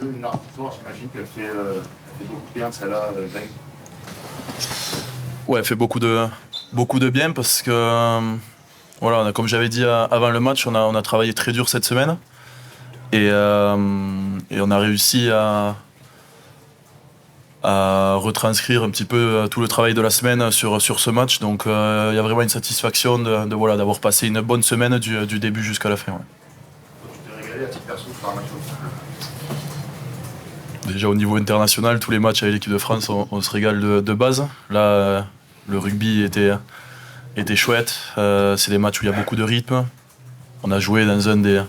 jeu, une victoire, j'imagine qu'elle fait beaucoup de bien, celle-là, Ben. Ouais, elle fait beaucoup de bien parce que, voilà, comme j'avais dit avant le match, on a travaillé très dur cette semaine et on a réussi à retranscrire un petit peu tout le travail de la semaine sur ce match. Donc il y a vraiment une satisfaction voilà, d'avoir passé une bonne semaine du début jusqu'à la fin. Ouais. Tu t'es régalé à titre perso par un match comme ça? Déjà au niveau international, tous les matchs avec l'équipe de France, on se régale de base. Là, le rugby était chouette. C'est des matchs où il y a beaucoup de rythme. On a joué dans un des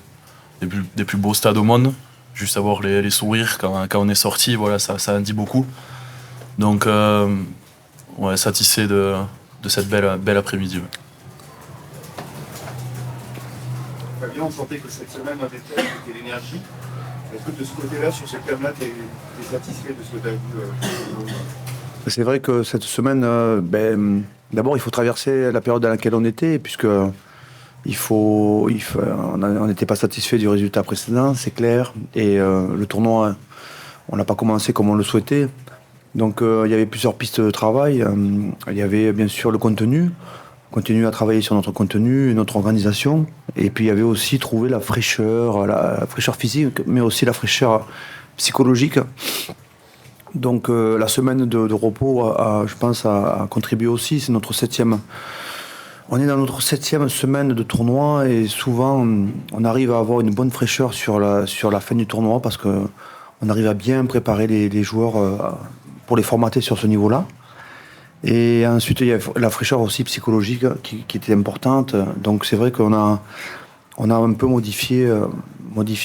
plus beaux stades au monde. Juste avoir les sourires quand on est sorti, voilà, ça en dit beaucoup. Donc, ouais, satisfait de cette belle après-midi. Ouais. Fabien, on sentait que cette semaine avait fait l'énergie. Est-ce que de ce côté-là, sur ce thème-là, tu es satisfait de ce que tu as vu C'est vrai que cette semaine, d'abord, il faut traverser la période dans laquelle on était, puisque on n'était pas satisfait du résultat précédent, c'est clair. Et le tournoi, on n'a pas commencé comme on le souhaitait. Donc il y avait plusieurs pistes de travail. Il y avait bien sûr le contenu, continuer à travailler sur notre contenu, notre organisation. Et puis il y avait aussi trouver la fraîcheur physique, mais aussi la fraîcheur psychologique. Donc la semaine de repos, je pense, a contribué aussi. C'est notre septième. On est dans notre septième semaine de tournoi et souvent on arrive à avoir une bonne fraîcheur sur la fin du tournoi parce que on arrive à bien préparer les joueurs pour les formater sur ce niveau-là. Et ensuite il y a la fraîcheur aussi psychologique qui était importante. Donc c'est vrai qu'on a un peu modifié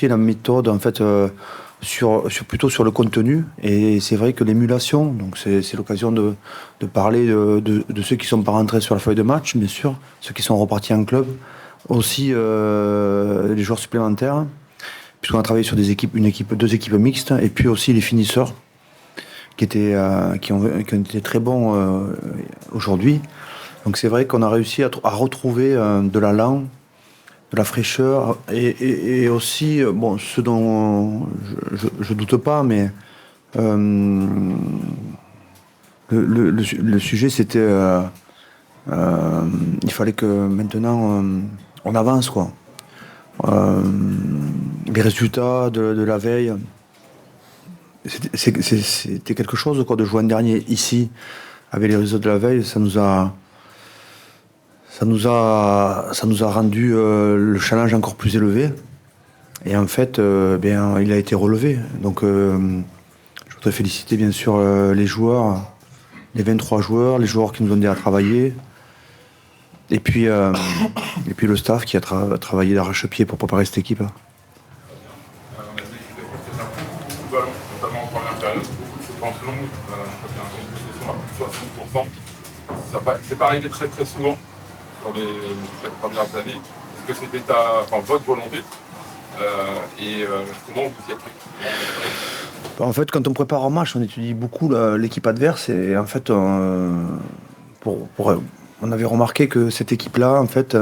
la méthode en fait. Plutôt sur le contenu, et c'est vrai que l'émulation, donc c'est l'occasion de parler de ceux qui ne sont pas rentrés sur la feuille de match, bien sûr, ceux qui sont repartis en club, aussi les joueurs supplémentaires, puisqu'on a travaillé sur deux équipes mixtes, et puis aussi les finisseurs qui ont été très bons aujourd'hui. Donc c'est vrai qu'on a réussi à retrouver de l'allant, de la fraîcheur et aussi bon, ce dont je doute pas, mais le sujet c'était il fallait que maintenant on avance quoi. Les résultats de la veille, c'était quelque chose quoi, de jouer un dernier ici avec les résultats de la veille, ça nous a rendu le challenge encore plus élevé. Et en fait, il a été relevé. Donc, je voudrais féliciter bien sûr les joueurs, les 23 joueurs, les joueurs qui nous ont aidés à travailler. Et puis le staff qui a travaillé d'arrache-pied pour préparer cette équipe. Notamment en première période, beaucoup de séquences longues, je crois qu'il y a une possession à plus de 60%. C'est pas arrivé très très souvent sur les 4 premières années. Est-ce que c'était votre volonté et comment vous y êtes pris? En fait, quand on prépare un match, on étudie beaucoup l'équipe adverse et en fait, on avait remarqué que cette équipe-là, en fait,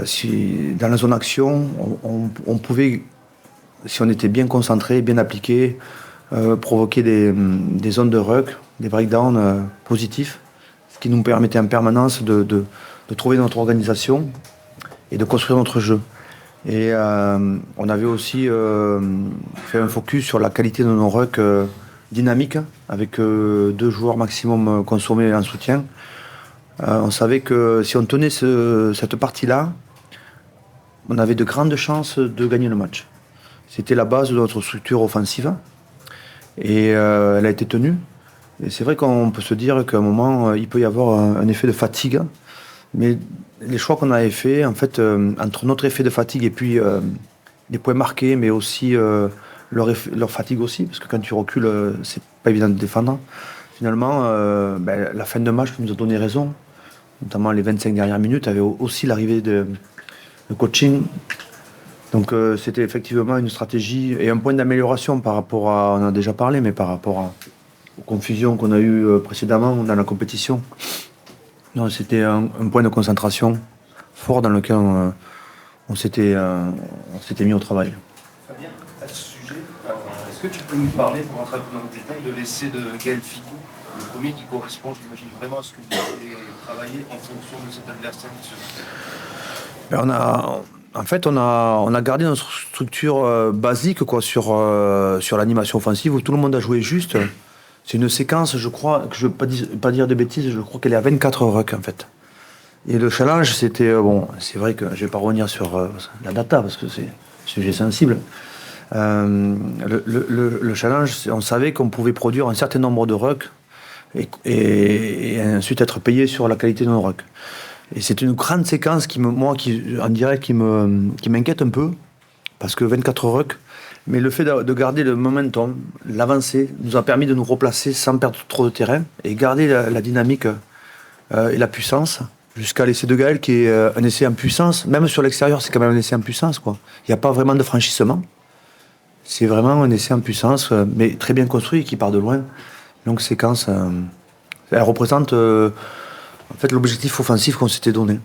si dans la zone action, on pouvait, si on était bien concentré, bien appliqué, provoquer des zones de ruck, des breakdowns positifs, ce qui nous permettait en permanence de trouver notre organisation et de construire notre jeu. Et on avait aussi fait un focus sur la qualité de nos rucks dynamiques, avec 2 joueurs maximum consommés en soutien. On savait que si on tenait cette partie-là, on avait de grandes chances de gagner le match. C'était la base de notre structure offensive et elle a été tenue. Et c'est vrai qu'on peut se dire qu'à un moment, il peut y avoir un effet de fatigue. Mais les choix qu'on avait faits, en fait, entre notre effet de fatigue et puis les points marqués, mais aussi leur fatigue aussi, parce que quand tu recules, c'est pas évident de défendre. Finalement, la fin de match nous a donné raison, notamment les 25 dernières minutes, avait aussi l'arrivée de coaching. Donc c'était effectivement une stratégie et un point d'amélioration par rapport à, on en a déjà parlé, mais par rapport aux confusions qu'on a eues précédemment dans la compétition. Non, c'était un point de concentration fort dans lequel on s'était mis au travail. Fabien, ce sujet. Est-ce que tu peux nous parler, pour rentrer un peu dans le détail, de l'essai de Gaël Ficou, le premier qui correspond, j'imagine, vraiment à ce que vous avez travaillé en fonction de cet adversaire qui se Ben, on a gardé notre structure basique quoi, sur l'animation offensive où tout le monde a joué juste. C'est une séquence, je crois, que je ne veux pas dire de bêtises, je crois qu'elle est à 24 rucks en fait. Et le challenge, c'était, bon, c'est vrai que je ne vais pas revenir sur la data parce que c'est un sujet sensible. Le challenge, on savait qu'on pouvait produire un certain nombre de rucks et ensuite être payé sur la qualité de nos rucks. Et c'est une grande séquence en direct, qui m'inquiète un peu, parce que 24 rucks, mais le fait de garder le momentum, l'avancée, nous a permis de nous replacer sans perdre trop de terrain et garder la dynamique et la puissance jusqu'à l'essai de Gaël qui est un essai en puissance. Même sur l'extérieur, c'est quand même un essai en puissance, quoi. Il n'y a pas vraiment de franchissement. C'est vraiment un essai en puissance, mais très bien construit, qui part de loin. Donc séquence, elle représente en fait l'objectif offensif qu'on s'était donné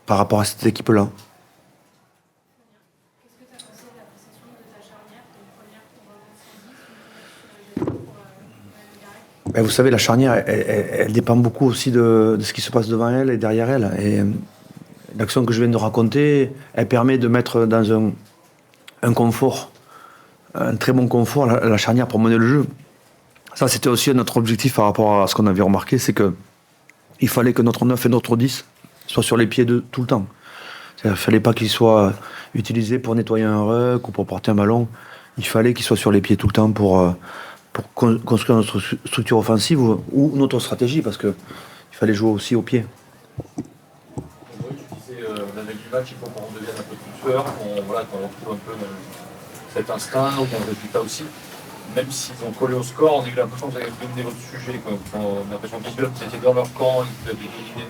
par rapport à cette équipe-là. Ben, vous savez, la charnière, elle dépend beaucoup aussi de ce qui se passe devant elle et derrière elle. Et l'action que je viens de raconter, elle permet de mettre dans un confort, un très bon confort, la charnière pour mener le jeu. Ça, c'était aussi notre objectif par rapport à ce qu'on avait remarqué, c'est que il fallait que notre 9 et notre 10 soient sur les pieds tout le temps. Il ne fallait pas qu'ils soient utilisés pour nettoyer un ruck ou pour porter un ballon. Il fallait qu'ils soient sur les pieds tout le temps pour construire notre structure offensive ou notre stratégie, parce qu'il fallait jouer aussi au pied. Oui, tu disais, avec du match, il faut qu'on devienne un peu plus tueur, qu'on retrouve un peu cet instinct, ou un résultat aussi. Même s'ils ont collé au score, on a eu l'impression que vous avez dominé votre sujet. On a l'impression qu'ils étaient dans leur camp, ils avaient dominé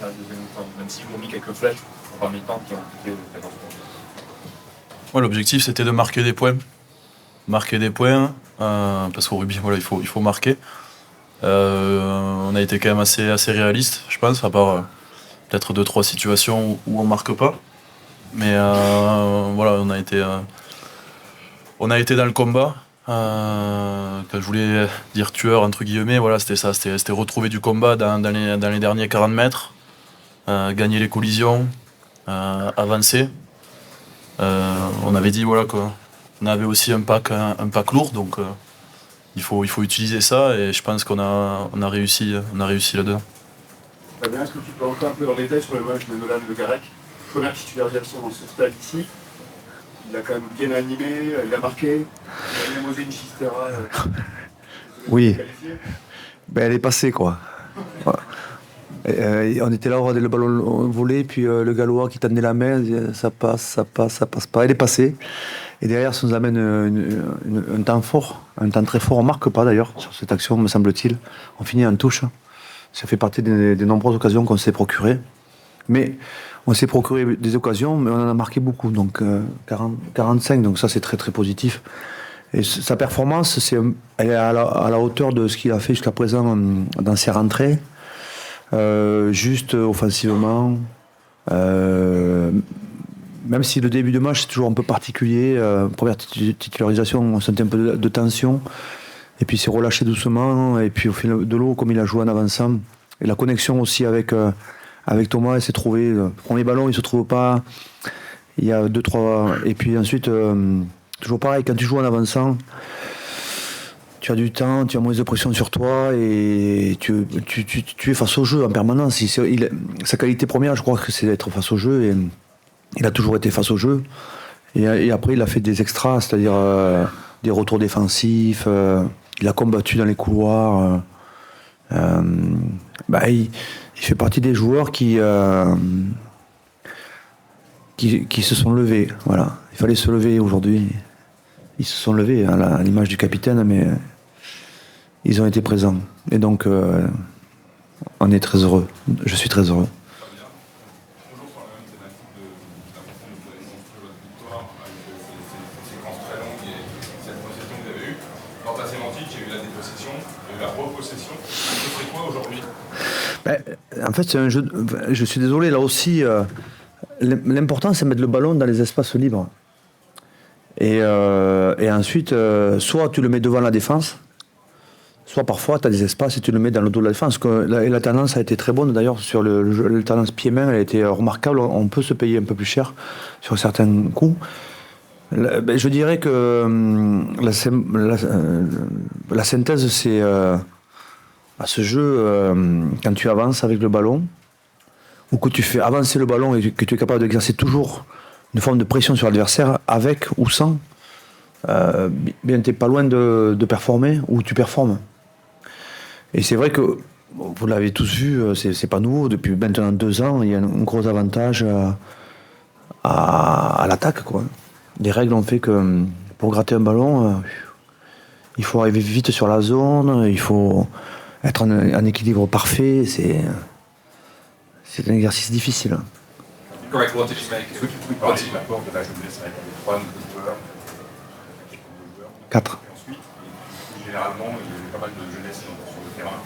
la deuxième mi-temps, même s'ils ont mis quelques flèches en premier mi-temps qui ont quitté le 14. Ouais, l'objectif, c'était de marquer des points. Parce qu'au rugby, voilà, il faut marquer. On a été quand même assez réaliste, je pense, à part peut-être 2-3 situations où on marque pas. Mais voilà, on a été dans le combat. Quand je voulais dire tueur entre guillemets, voilà, c'était ça, c'était retrouver du combat dans les derniers 40 mètres, gagner les collisions, avancer. On avait dit voilà qu'on avait aussi un pack lourd, donc il faut utiliser ça, et je pense qu'on a réussi là-dedans. Fabien, est-ce que tu peux rentrer un peu dans les détails sur le match de Nolan Le Garec, première titularisation dans ce stade ici? Il a quand même bien animé, il a marqué, il a même osé une chistera. Oui, ben, elle est passée quoi. On était là, on regardait le ballon voler, puis le Gallois qui tendait la main, disait, ça passe pas. Elle est passée. Et derrière, ça nous amène un temps fort, un temps très fort. On ne marque pas d'ailleurs sur cette action, me semble-t-il. On finit en touche. Ça fait partie des nombreuses occasions qu'on s'est procurées. Mais on s'est procuré des occasions, mais on en a marqué beaucoup, donc 45, donc ça c'est très très positif. Et sa performance, elle est à la hauteur de ce qu'il a fait jusqu'à présent dans ses rentrées, juste offensivement. Même si le début de match c'est toujours un peu particulier, première titularisation, on sentait un peu de tension, et puis il s'est relâché doucement, et puis au fil de l'eau, comme il a joué en avançant, et la connexion aussi avec Thomas, il s'est trouvé, le premier ballon il ne se trouve pas, il y a 2-3, et puis ensuite, toujours pareil, quand tu joues en avançant, tu as du temps, tu as moins de pression sur toi, et tu es face au jeu en permanence. Sa qualité première, je crois que c'est d'être face au jeu, et il a toujours été face au jeu, et après il a fait des extras, c'est-à-dire des retours défensifs, il a combattu dans les couloirs, il fait partie des joueurs qui se sont levés. Voilà. Il fallait se lever aujourd'hui. Ils se sont levés à l'image du capitaine, mais ils ont été présents. Et donc, on est très heureux. Je suis très heureux. Toujours sur la même thématique de l'impression que vous avez construit votre victoire avec cette séquence très longue et cette possession que vous avez eue. Dans ta sémantique, il y a eu la dépossession, il y a eu la repossession. Ce serait quoi aujourd'hui? En fait, c'est un jeu. Je suis désolé, là aussi, l'important c'est de mettre le ballon dans les espaces libres. Et ensuite, soit tu le mets devant la défense, soit parfois tu as des espaces et tu le mets dans le dos de la défense. La tendance a été très bonne d'ailleurs sur la tendance pied-main, elle a été remarquable. On peut se payer un peu plus cher sur certains coups. Je dirais que la synthèse, c'est à ce jeu, quand tu avances avec le ballon, ou que tu fais avancer le ballon et que tu es capable d'exercer toujours une forme de pression sur l'adversaire, avec ou sans, bien t'es pas loin de performer, ou tu performes. Et c'est vrai que, vous l'avez tous vu, c'est pas nouveau, depuis maintenant 2 ans, il y a un gros avantage à l'attaque, quoi. Les règles ont fait que pour gratter un ballon, il faut arriver vite sur la zone, il faut être en équilibre parfait, c'est un exercice difficile. Correct, what did you make? Est-ce que tu peux parler de l'apport de la jeunesse avec les trois nouveaux joueurs? 4. Et ensuite, plus généralement, il y a pas mal de jeunesse sur le terrain.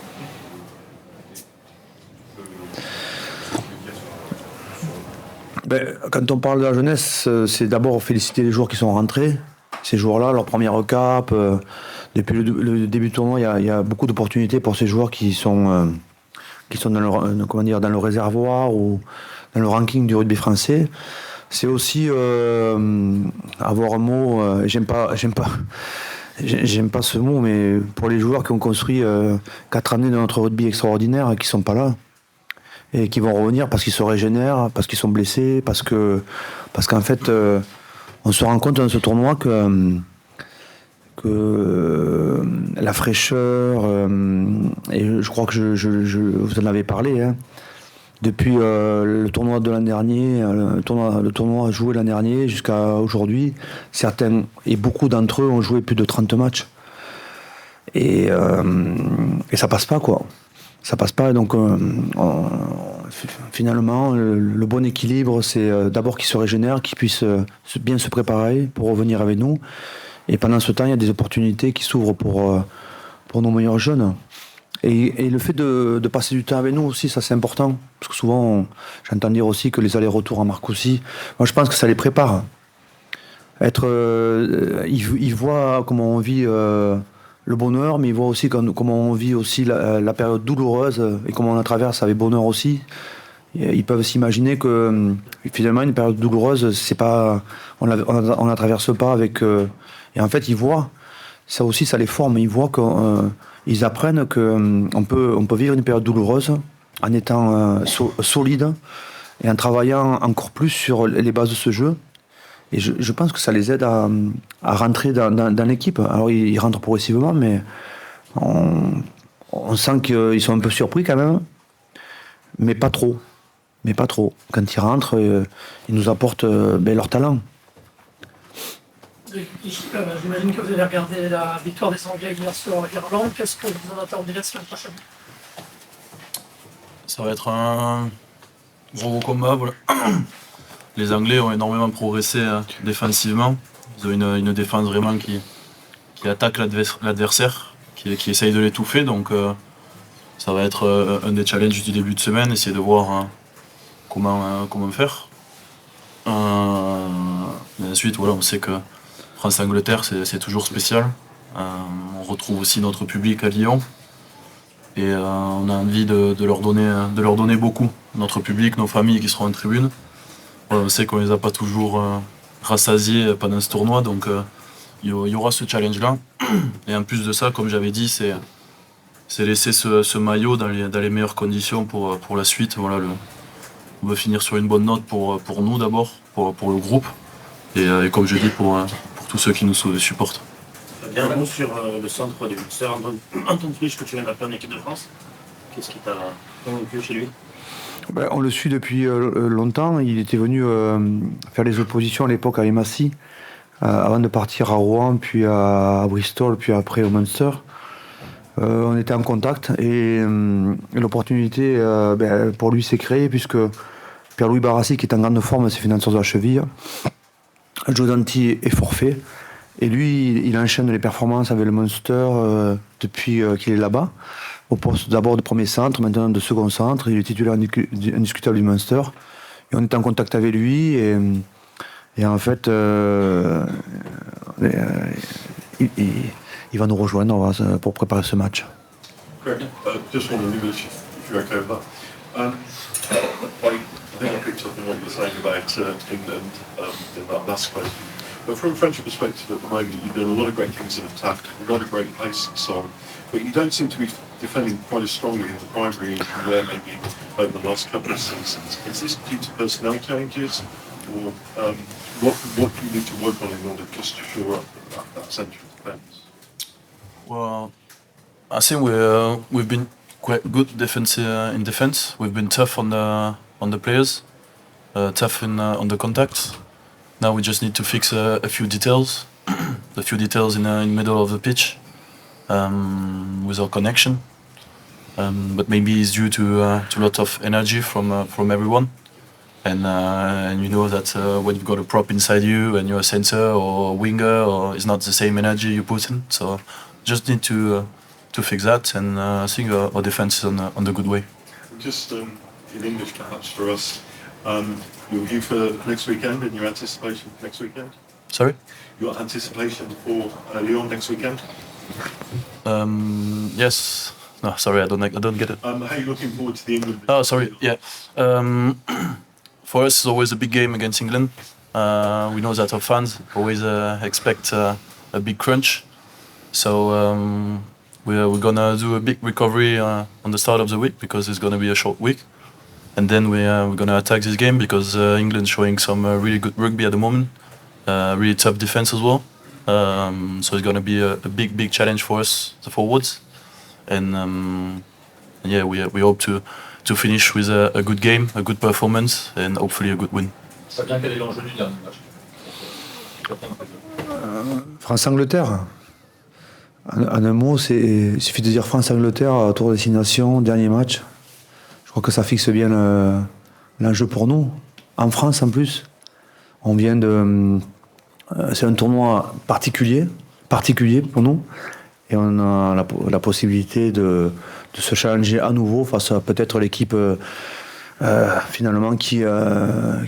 Quand on parle de la jeunesse, c'est d'abord féliciter les joueurs qui sont rentrés. Ces joueurs-là, leur première cap. Depuis le début du tournoi, il y a beaucoup d'opportunités pour ces joueurs qui sont dans le réservoir ou dans le ranking du rugby français. C'est aussi avoir un mot, j'aime pas ce mot, mais pour les joueurs qui ont construit 4 années de notre rugby extraordinaire, qui sont pas là, et qui vont revenir parce qu'ils se régénèrent, parce qu'ils sont blessés, parce qu'en fait, on se rend compte dans ce tournoi que la fraîcheur, et je crois que vous en avez parlé, hein, depuis le tournoi de l'an dernier, le tournoi joué l'an dernier jusqu'à aujourd'hui, certains et beaucoup d'entre eux ont joué plus de 30 matchs. Et ça passe pas, quoi. Ça passe pas, donc finalement, le bon équilibre, c'est d'abord qu'ils se régénèrent, qu'ils puissent bien se préparer pour revenir avec nous. Et pendant ce temps, il y a des opportunités qui s'ouvrent pour nos meilleurs jeunes. Et le fait de passer du temps avec nous aussi, ça c'est important. Parce que souvent, j'entends dire aussi que les allers-retours en Marcoussis, moi je pense que ça les prépare. Ils voient comment on vit le bonheur, mais ils voient aussi comment on vit aussi la période douloureuse et comment on la traverse avec bonheur aussi. Ils peuvent s'imaginer que finalement une période douloureuse, c'est pas, on la traverse pas avec. Et en fait, ils voient. Ça aussi, ça les forme. Ils voient qu'ils apprennent qu'on peut vivre une période douloureuse en étant solide et en travaillant encore plus sur les bases de ce jeu. Et je pense que ça les aide à rentrer dans l'équipe. Alors, ils rentrent progressivement, mais on sent qu'ils sont un peu surpris quand même. Mais pas trop. Quand ils rentrent, ils nous apportent leur talent. J'imagine que vous avez regardé la victoire des Anglais hier sur l'Irlande. Qu'est-ce que vous en attendez la semaine prochaine? Ça va être un gros combat. Voilà. Les Anglais ont énormément progressé défensivement. Ils ont une défense vraiment qui attaque l'adversaire, qui essaye de l'étouffer. Donc ça va être un des challenges du début de semaine, essayer de voir comment faire. Et ensuite, voilà, on sait que France-Angleterre, c'est toujours spécial. On retrouve aussi notre public à Lyon. Et on a envie de leur donner beaucoup. Notre public, nos familles qui seront en tribune. Voilà, on sait qu'on les a pas toujours rassasiés pendant ce tournoi, donc il y aura ce challenge-là. Et en plus de ça, comme j'avais dit, c'est laisser ce maillot dans les meilleures conditions pour la suite. Voilà, on veut finir sur une bonne note pour nous d'abord, pour le groupe, et comme je dis, pour tous ceux qui nous supportent. Bien un mot sur le centre du Munster, Anton Frisch, que tu viens d'appeler en équipe de France. Qu'est-ce qui t'a convaincu chez lui? On le suit depuis longtemps. Il était venu faire les oppositions à l'époque à Massy, avant de partir à Rouen, puis à Bristol, puis après au Munster. On était en contact et l'opportunité pour lui s'est créée puisque Pierre-Louis Barassi, qui est en grande forme, s'est fait une entorse de la cheville. Joe Danty est forfait. Et lui, il enchaîne les performances avec le Munster depuis qu'il est là-bas. Au poste d'abord de premier centre, maintenant de second centre. Il est titulaire indiscutable du Munster. Et on est en contact avec lui. Et Et en fait, il va nous rejoindre pour préparer ce match. Greg, just one of if you're okay with that. I think I picked up on what you were saying about England in that last question. But from a French perspective at the moment, you've done a lot of great things in attack, a lot of great pace and so on. But you don't seem to be defending quite as strongly in the primary as you were maybe over the last couple of seasons. Is this due to personnel changes, or what do you need to work on in order just to shore up that central defence? Well, I think we've been quite good in defense. We've been tough on the players, tough on the contacts. Now we just need to fix a few details, a few details in the middle of the pitch with our connection. But maybe it's due to a lot of energy from everyone. And you know that when you've got a prop inside you and you're a center or a winger, it's not the same energy you put in. So just need to fix that, and I think our defense is on the good way. Just in English, perhaps for us, your view for next weekend and your anticipation for next weekend? Sorry? Your anticipation for Lyon next weekend? Yes. No, sorry, I don't get it. How are you looking forward to the England? Oh, sorry. Yeah. For us, it's always a big game against England. We know that our fans always expect a big crunch. So we're gonna do a big recovery on the start of the week, because it's gonna be a short week, and then we're gonna attack this game because England's showing some really good rugby at the moment, really tough defense as well. So it's gonna be a big challenge for us, the forwards, and yeah, we hope to finish with a good game, a good performance, and hopefully a good win. Fabien, quel est l'enjeu du dernier match? France-Angleterre. En un mot, il suffit de dire France-Angleterre, tour de destination, dernier match. Je crois que ça fixe bien l'enjeu pour nous. En France, en plus, on vient de... c'est un tournoi particulier pour nous. Et on a la possibilité de se challenger à nouveau face à peut-être l'équipe finalement qui une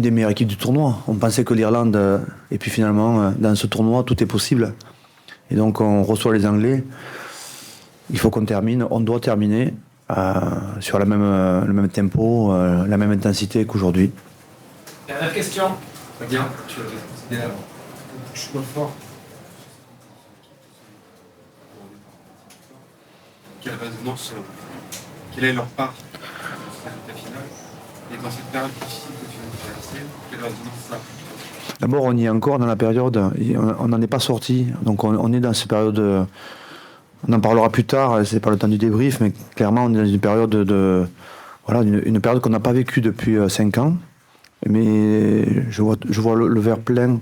des meilleures équipes du tournoi. On pensait que l'Irlande, et puis finalement, dans ce tournoi, tout est possible. Et donc on reçoit les Anglais. Il faut qu'on termine, on doit terminer sur le même tempo, la même intensité qu'aujourd'hui. Dernière question. Bien, tu considères choix fort. Quelle résonance, quelle est leur part dans la finale? Et dans cette période difficile que tu viens de traverser, quelle résonance ça? D'abord, on y est encore dans la période, on n'en est pas sorti, donc on est dans cette période, on en parlera plus tard, c'est pas le temps du débrief, mais clairement on est dans une période une période qu'on n'a pas vécue depuis 5 ans, mais je vois le verre plein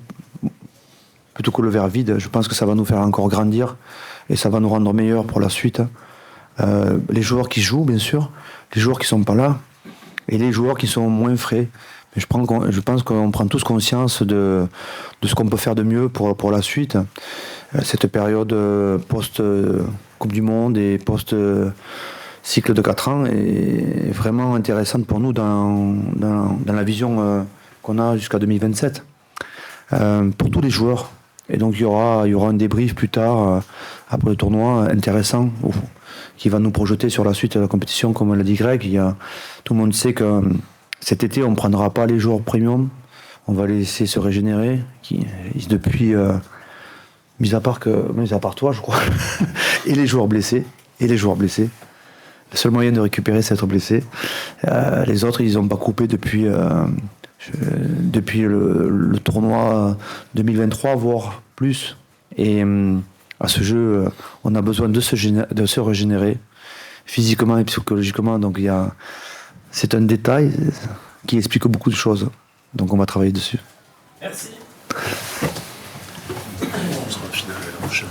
plutôt que le verre vide. Je pense que ça va nous faire encore grandir et ça va nous rendre meilleurs pour la suite. Les joueurs qui jouent, bien sûr, les joueurs qui sont pas là, et les joueurs qui sont moins frais. Mais je pense qu'on prend tous conscience de ce qu'on peut faire de mieux pour la suite. Cette période post-Coupe du Monde et post-cycle de 4 ans est vraiment intéressante pour nous dans la vision qu'on a jusqu'à 2027. Pour tous les joueurs. Et donc il y aura un débrief plus tard, après le tournoi, intéressant, qui va nous projeter sur la suite de la compétition, comme l'a dit Greg. Tout le monde sait que cet été, on ne prendra pas les joueurs premium, on va les laisser se régénérer, depuis, mis à part toi, je crois, et les joueurs blessés. Le seul moyen de récupérer, c'est d'être blessé. Les autres, ils n'ont pas coupé depuis le tournoi 2023, voire plus. Et à ce jeu, on a besoin de se régénérer, physiquement et psychologiquement. Donc c'est un détail qui explique beaucoup de choses. Donc on va travailler dessus. Merci. On sera en finale l'année prochaine.